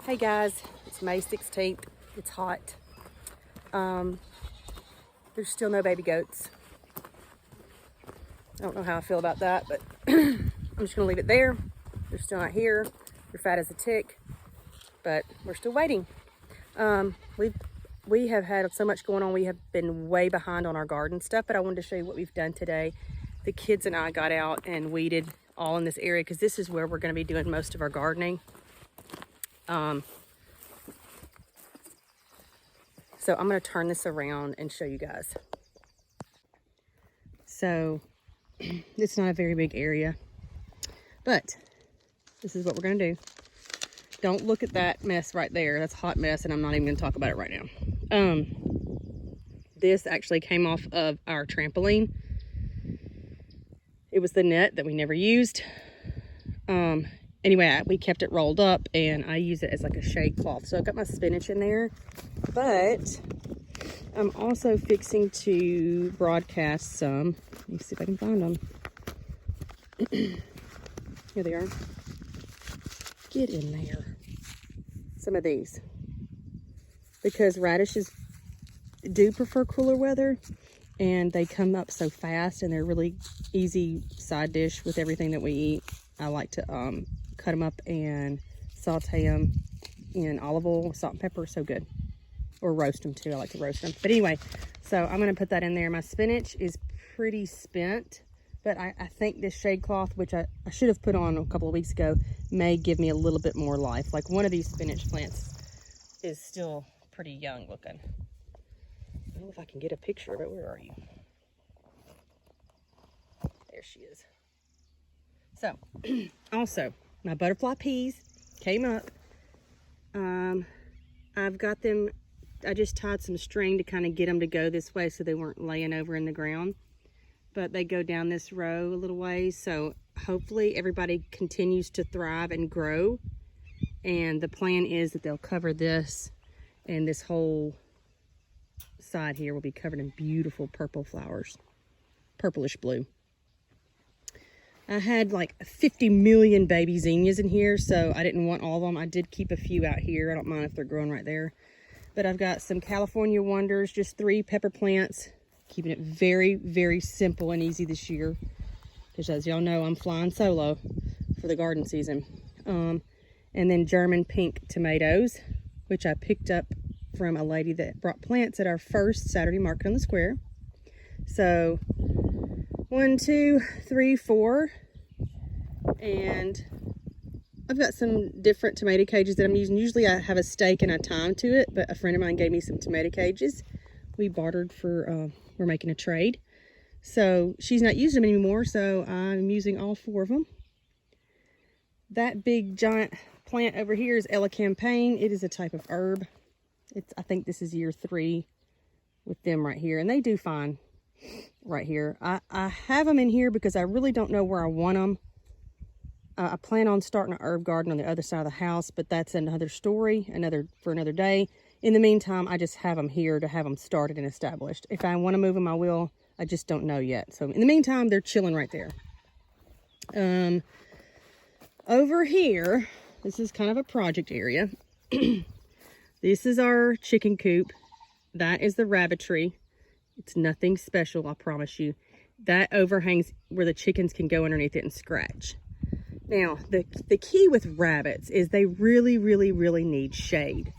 Hey guys, it's May 16th. It's hot. There's still no baby goats. I don't know how I feel about that, but I'm just gonna leave it there. They're still not here. They're fat as a tick, but we're still waiting. We have had so much going on. We have been way behind on our garden stuff, but I wanted to show you what we've done today. The kids and I got out and weeded all in this area because this is where we're gonna be doing most of our gardening. So I'm going to turn this around and show you guys. So it's not a very big area, but this is what we're going to do. Don't look at that mess right there. That's a hot mess, and I'm not even going to talk about it right now. This actually came off of our trampoline. It was the net that we never used. Anyway, we kept it rolled up, and I use it as like a shade cloth. So I've got my spinach in there, but I'm also fixing to broadcast some. Let me see if I can find them. Here they are. Get in there. Some of these. Because radishes do prefer cooler weather, and they come up so fast, and they're really easy side dish with everything that we eat. I like to cut them up and saute them in olive oil, salt and pepper. So good. Or roast them too. I like to roast them. But anyway, so I'm going to put that in there. My spinach is pretty spent, but I think this shade cloth, which I should have put on a couple of weeks ago, may give me a little bit more life. Like one of these spinach plants is still pretty young looking. I don't know if I can get a picture of it. Where are you? There she is. So, also, my butterfly peas came up. I've got them, I just tied some string to kind of get them to go this way so they weren't laying over in the ground. But they go down this row a little ways, so hopefully everybody continues to thrive and grow. And the plan is that they'll cover this, and this whole side here will be covered in beautiful purple flowers, purplish blue. I had like 50 million baby zinnias in here, so I didn't want all of them. I did keep a few out here. I don't mind if they're growing right there. But I've got some California Wonders, just 3 pepper plants. Keeping it very, very simple and easy this year. Because as y'all know, I'm flying solo for the garden season. And then German pink tomatoes, which I picked up from a lady that brought plants at our first Saturday market on the square. So 1, 2, 3, 4, and I've got some different tomato cages that I'm using. Usually I have a stake and a time to it, but a friend of mine gave me some tomato cages. We bartered for, we're making a trade. So she's not using them anymore, so I'm using all 4 of them. That big giant plant over here is Elecampane. It is a type of herb. I think this is year 3 with them right here, and they do fine. Right here. I have them in here because I really don't know where I want them. I plan on starting an herb garden on the other side of the house, but that's another story, for another day. In the meantime, I just have them here to have them started and established. If I want to move them, I will. I just don't know yet. So in the meantime, they're chilling right there. Over here, this is kind of a project area. This is our chicken coop. That is the rabbitry. It's nothing special, I promise you. That overhangs where the chickens can go underneath it and scratch. Now, the key with rabbits is they really, really, really need shade.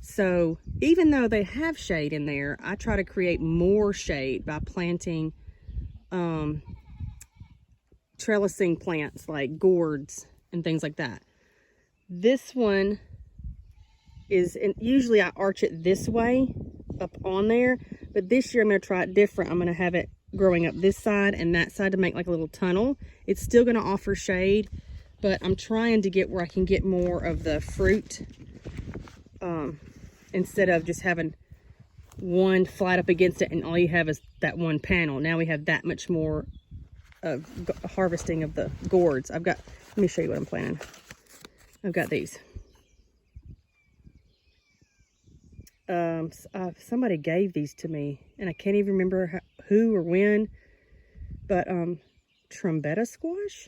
So even though they have shade in there, I try to create more shade by planting trellising plants like gourds and things like that. This one is, and usually I arch it this way up on there, but this year I'm going to try it different. I'm going to have it growing up this side and that side to make like a little tunnel. It's still going to offer shade, but I'm trying to get where I can get more of the fruit instead of just having one flat up against it and all you have is that one panel. Now we have that much more of harvesting of the gourds. Let me show you what I'm planting. I've got these. Somebody gave these to me and I can't even remember who or when, but trombetta squash.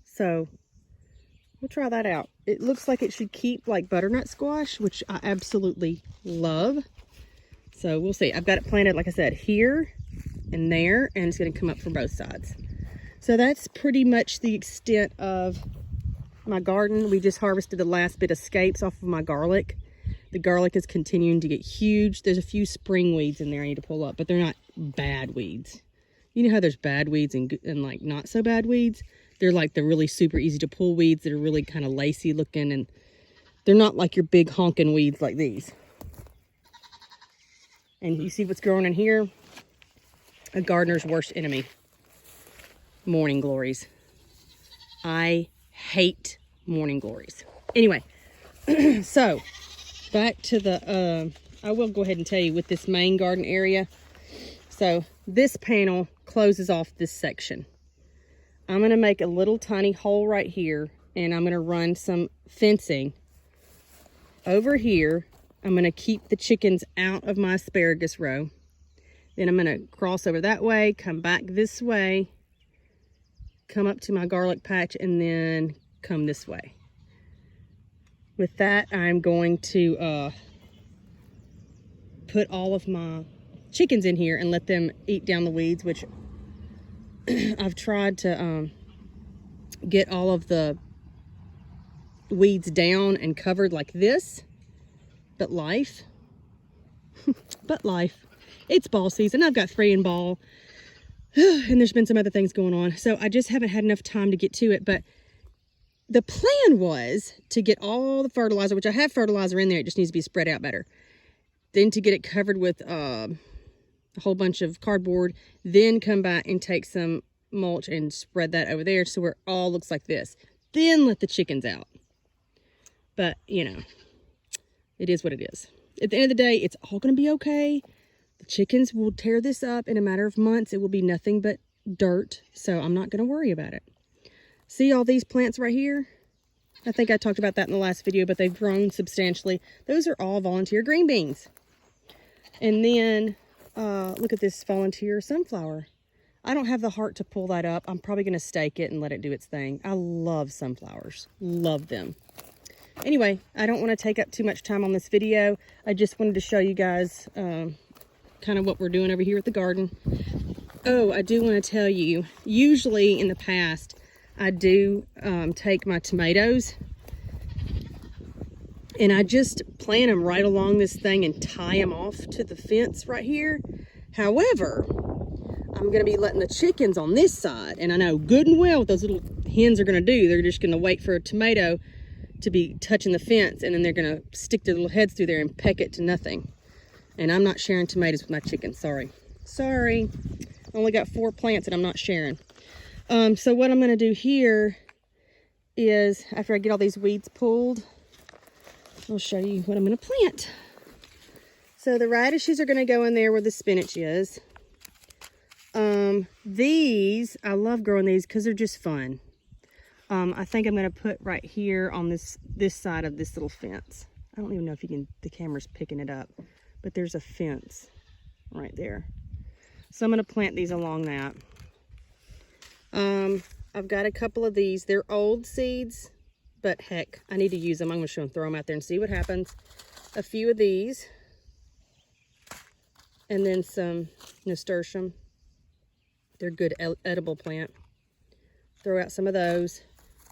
So we'll try that out. it looks like it should keep like butternut squash, which I absolutely love. So we'll see. I've got it planted, like I said, here and there, and it's going to come up from both sides. So that's pretty much the extent of my garden. We just harvested the last bit of scapes off of my garlic. The garlic is continuing to get huge. There's a few spring weeds in there I need to pull up, but they're not bad weeds. You know how there's bad weeds and like not so bad weeds? They're like the really super easy to pull weeds that are really kind of lacy looking, and they're not like your big honking weeds like these. And you see what's growing in here? A gardener's worst enemy. Morning glories. I hate morning glories. Anyway, so back to the, I will go ahead and tell you with this main garden area. So this panel closes off this section. I'm going to make a little tiny hole right here, and I'm going to run some fencing over here. I'm going to keep the chickens out of my asparagus row. Then I'm going to cross over that way, come back this way, come up to my garlic patch, and then come this way. With that, I'm going to put all of my chickens in here and let them eat down the weeds, which I've tried to get all of the weeds down and covered like this, but life, it's ball season. I've got 3 in ball, and there's been some other things going on, so I just haven't had enough time to get to it. But the plan was to get all the fertilizer, which I have fertilizer in there, it just needs to be spread out better, then to get it covered with a whole bunch of cardboard, then come back and take some mulch and spread that over there so where it all looks like this, then let the chickens out. But you know, it is what it is. At the end of the day, it's all going to be okay. The chickens will tear this up in a matter of months. It will be nothing but dirt, so I'm not going to worry about it. See all these plants right here? I think I talked about that in the last video, but they've grown substantially. Those are all volunteer green beans. And then look at this volunteer sunflower. I don't have the heart to pull that up. I'm probably going to stake it and let it do its thing. I love sunflowers. Love them. Anyway, I don't want to take up too much time on this video. I just wanted to show you guys kind of what we're doing over here at the garden. Oh, I do want to tell you, usually in the past, I do take my tomatoes and I just plant them right along this thing and tie them off to the fence right here. However, I'm going to be letting the chickens on this side, and I know good and well what those little hens are going to do. They're just going to wait for a tomato to be touching the fence, and then they're going to stick their little heads through there and peck it to nothing. And I'm not sharing tomatoes with my chickens. Sorry. I only got 4 plants and I'm not sharing. So what I'm going to do here is, after I get all these weeds pulled, I'll show you what I'm going to plant. So the radishes are going to go in there where the spinach is. These, I love growing these because they're just fun. I think I'm going to put right here on this side of this little fence. I don't even know if the camera's picking it up, but there's a fence right there. So I'm going to plant these along that. I've got a couple of these. They're old seeds, but heck, I need to use them. I'm going to throw them out there and see what happens. A few of these, and then some nasturtium. They're good edible plant. Throw out some of those.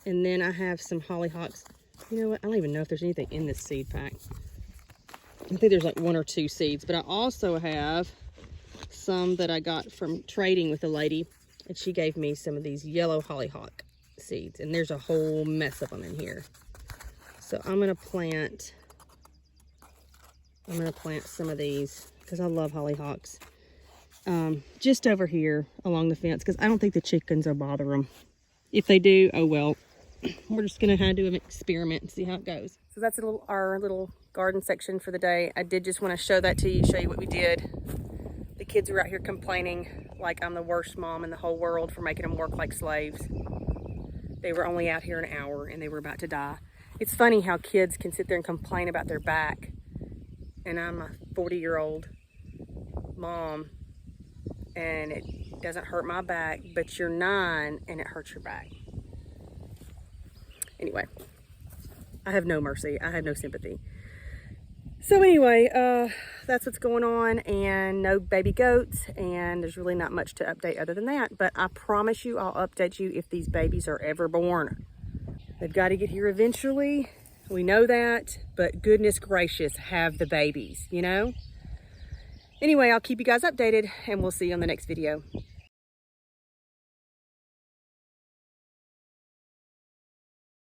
And then I have some hollyhocks. You know what? I don't even know if there's anything in this seed pack. I think there's like 1 or 2 seeds. But I also have some that I got from trading with a lady. And she gave me some of these yellow hollyhock seeds. And there's a whole mess of them in here. So I'm going to plant some of these because I love hollyhocks. Just over here along the fence, because I don't think the chickens will bother them. If they do, oh well. We're just gonna do an experiment and see how it goes. So that's our little garden section for the day. I did just want to show that to you, show you what we did. The kids were out here complaining like I'm the worst mom in the whole world for making them work like slaves. They were only out here an hour and they were about to die. It's funny how kids can sit there and complain about their back, and I'm a 40-year-old mom and it doesn't hurt my back, but you're 9 and it hurts your back. Anyway, I have no mercy. I have no sympathy. So anyway, that's what's going on, and no baby goats, and there's really not much to update other than that. But I promise you, I'll update you if these babies are ever born. They've got to get here eventually. We know that, but goodness gracious, have the babies, you know? Anyway, I'll keep you guys updated, and we'll see you on the next video.